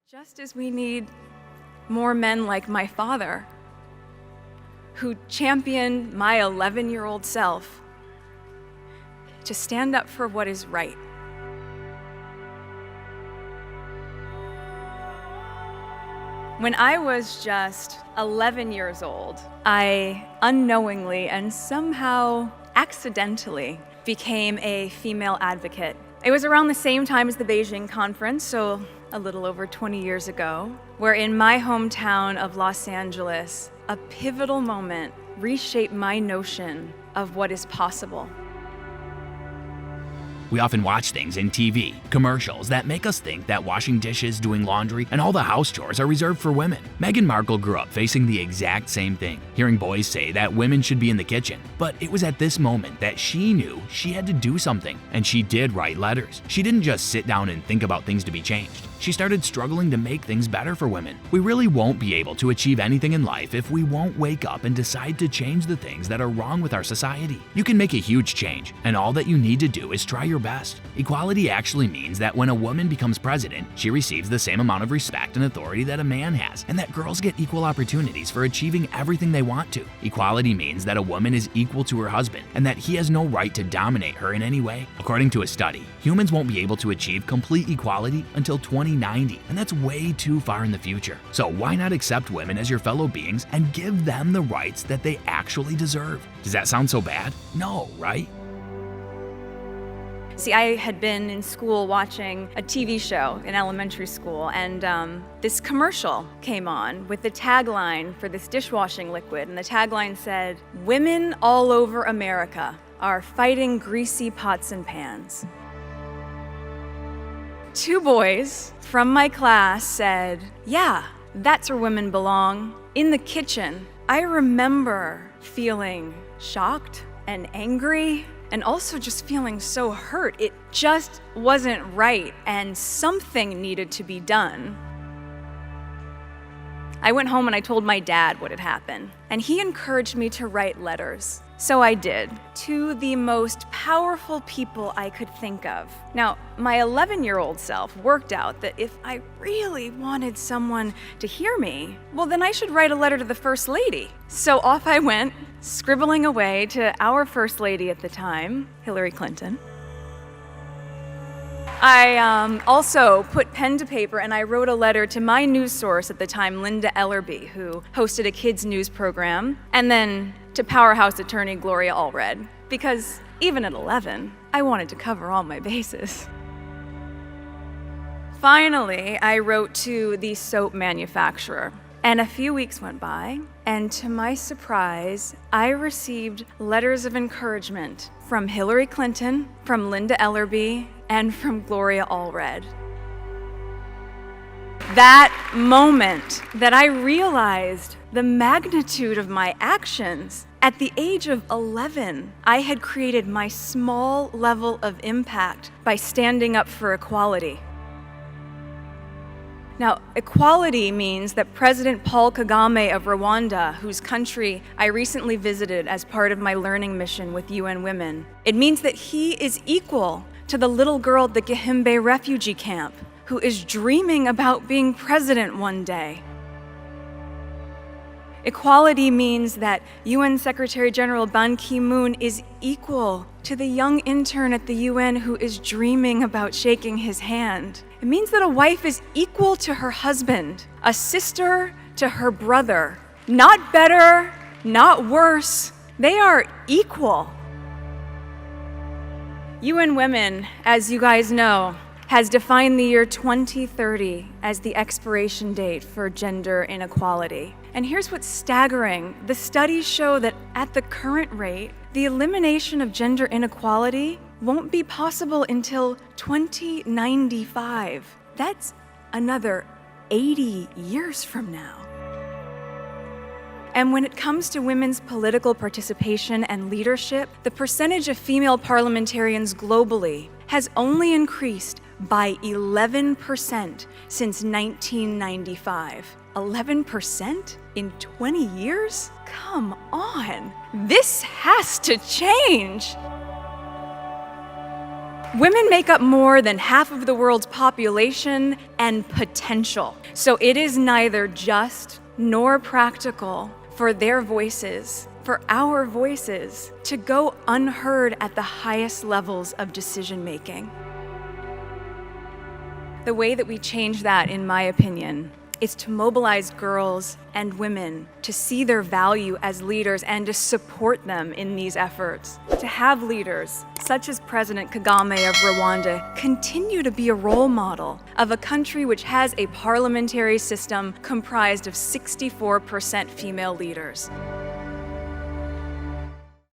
Just as we need more men like my father, who championed my 11-year-old self to stand up for what is right. When I was just 11 years old, I unknowingly and somehow accidentally became a female advocate. It was around the same time as the Beijing conference, so a little over 20 years ago, where in my hometown of Los Angeles, a pivotal moment reshaped my notion of what is possible. We often watch things in TV, commercials that make us think that washing dishes, doing laundry, and all the house chores are reserved for women. Meghan Markle grew up facing the exact same thing, hearing boys say that women should be in the kitchen. But it was at this moment that she knew she had to do something, and she did write letters. She didn't just sit down and think about things to be changed. She started struggling to make things better for women. We really won't be able to achieve anything in life if we won't wake up and decide to change the things that are wrong with our society. You can make a huge change, and all that you need to do is try your best. Equality actually means that when a woman becomes president, she receives the same amount of respect and authority that a man has, and that girls get equal opportunities for achieving everything they want to. Equality means that a woman is equal to her husband, and that he has no right to dominate her in any way. According to a study, humans won't be able to achieve complete equality until 2090, and that's way too far in the future. So why not accept women as your fellow beings and give them the rights that they actually deserve? Does that sound so bad? No, right? See, I had been in school watching a TV show in elementary school, and this commercial came on with the tagline for this dishwashing liquid, and the tagline said, "Women all over America are fighting greasy pots and pans." Two boys from my class said, "Yeah, that's where women belong, in the kitchen." I remember feeling shocked and angry, and also just feeling so hurt. It just wasn't right, and something needed to be done. I went home and I told my dad what had happened, and he encouraged me to write letters. So I did, to the most powerful people I could think of. Now, my 11-year-old self worked out that if I really wanted someone to hear me, well, then I should write a letter to the First Lady. So off I went, scribbling away to our First Lady at the time, Hillary Clinton. I also put pen to paper and I wrote a letter to my news source at the time, Linda Ellerby, who hosted a kids' news program, and then to powerhouse attorney Gloria Allred, because even at 11, I wanted to cover all my bases. Finally, I wrote to the soap manufacturer, and a few weeks went by, and to my surprise, I received letters of encouragement from Hillary Clinton, from Linda Ellerby, and from Gloria Allred. That moment that I realized the magnitude of my actions, at the age of 11, I had created my small level of impact by standing up for equality. Now, equality means that President Paul Kagame of Rwanda, whose country I recently visited as part of my learning mission with UN Women, it means that he is equal to the little girl at the Gihembe refugee camp who is dreaming about being president one day. Equality means that UN Secretary General Ban Ki-moon is equal to the young intern at the UN who is dreaming about shaking his hand. It means that a wife is equal to her husband, a sister to her brother. Not better, not worse. They are equal. UN Women, as you guys know, has defined the year 2030 as the expiration date for gender inequality. And here's what's staggering. The studies show that at the current rate, the elimination of gender inequality won't be possible until 2095. That's another 80 years from now. And when it comes to women's political participation and leadership, the percentage of female parliamentarians globally has only increased by 11% since 1995. 11% in 20 years? Come on, this has to change. Women make up more than half of the world's population and potential. So it is neither just nor practical for their voices, for our voices, to go unheard at the highest levels of decision making. The way that we change that, in my opinion, is to mobilize girls and women to see their value as leaders and to support them in these efforts. To have leaders, such as President Kagame of Rwanda, continue to be a role model of a country which has a parliamentary system comprised of 64% female leaders.